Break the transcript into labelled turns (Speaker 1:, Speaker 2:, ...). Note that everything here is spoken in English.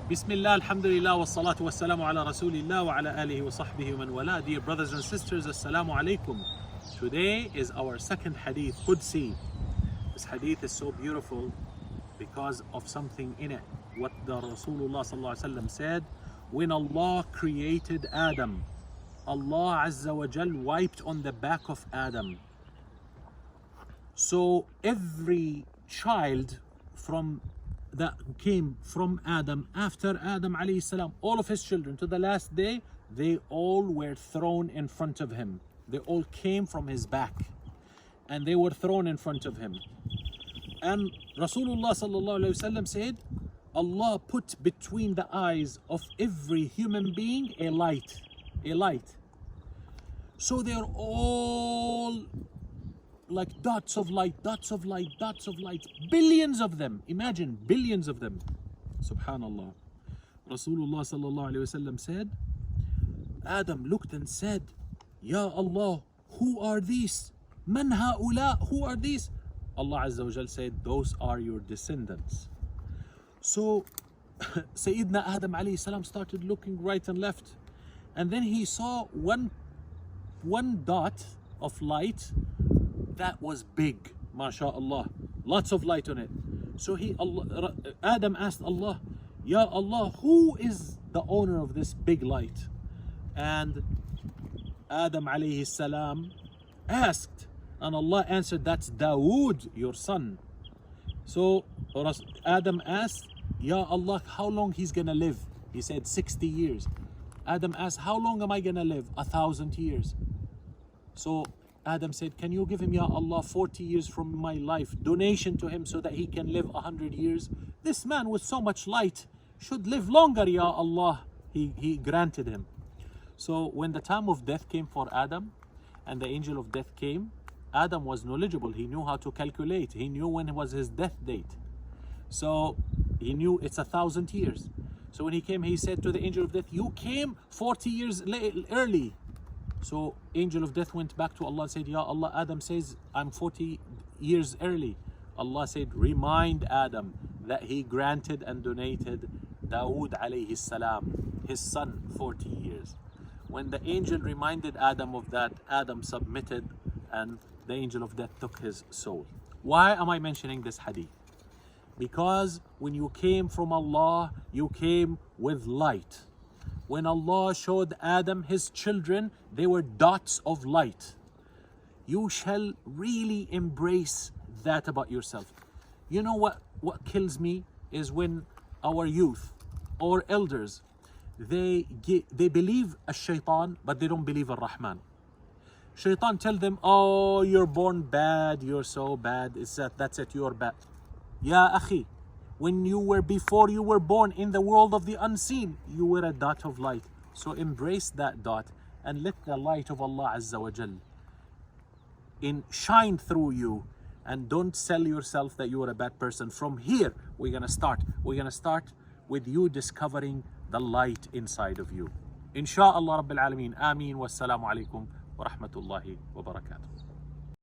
Speaker 1: Bismillah, alhamdulillah, wa salatu wa salamu ala rasulillah wa ala alihi wa sahbihi wa man wala. Dear brothers and sisters, assalamu alaikum. Today is our second hadith, Qudsi. This hadith is so beautiful because of something in it. What the Rasulullah sallallahu alaihi wasallam said, when Allah created Adam, Allah Azza wa Jal wiped on the back of Adam. So every child that came from Adam, after Adam alayhi salam, all of his children to the last day, they all were thrown in front of him. They all came from his back and they were thrown in front of him. And Rasulullah sallallahu alayhi wasallam said, Allah put between the eyes of every human being a light. So they're all like dots of light, billions of them. Imagine, billions of them. Subhanallah. Rasulullah sallallahu alayhi wasallam said, Adam looked and said, Ya Allah, who are these? Man ha'ula, who are these? Allah Azza wa Jal said, those are your descendants. So Sayyidina Adam alayhi salam started looking right and left, and then he saw one dot of light that was big, mashallah, lots of light on it. So Adam asked Allah, Ya Allah, who is the owner of this big light? And Adam alayhi salam asked, and Allah answered, that's Dawood, your son. So Adam asked, Ya Allah, how long he's gonna live? He said 60 years. Adam asked, how long am I gonna live? 1,000 years. So Adam said, can you give him, Ya Allah, 40 years from my life, donation to him so that he can live 100 years? This man with so much light should live longer, Ya Allah. He granted him. So when the time of death came for Adam and the angel of death came, Adam was knowledgeable. He knew how to calculate. He knew when was his death date. So he knew it's 1,000 years. So when he came, he said to the angel of death, you came 40 years early. So angel of death went back to Allah and said, Ya Allah, Adam says I'm 40 years early. Allah said, remind Adam that he granted and donated Dawood alayhi salam, his son, 40 years. When the angel reminded Adam of that, Adam submitted and the angel of death took his soul. Why am I mentioning this hadith? Because when you came from Allah, you came with light. When Allah showed Adam his children, they were dots of light. You shall really embrace that about yourself. You know what kills me is when our youth or elders, they believe a shaitan, but they don't believe a Rahman. Shaitan tell them, oh, you're born bad, you're so bad, that's it, you're bad. Ya akhi, before you were born in the world of the unseen, you were a dot of light. So embrace that dot and let the light of Allah Azza wa Jal shine through you, and don't sell yourself that you are a bad person. From here, we're gonna start with you discovering the light inside of you. Insha'Allah Rabbil Alameen. Ameen. Wassalamu alaikum wa rahmatullahi wa barakatuh.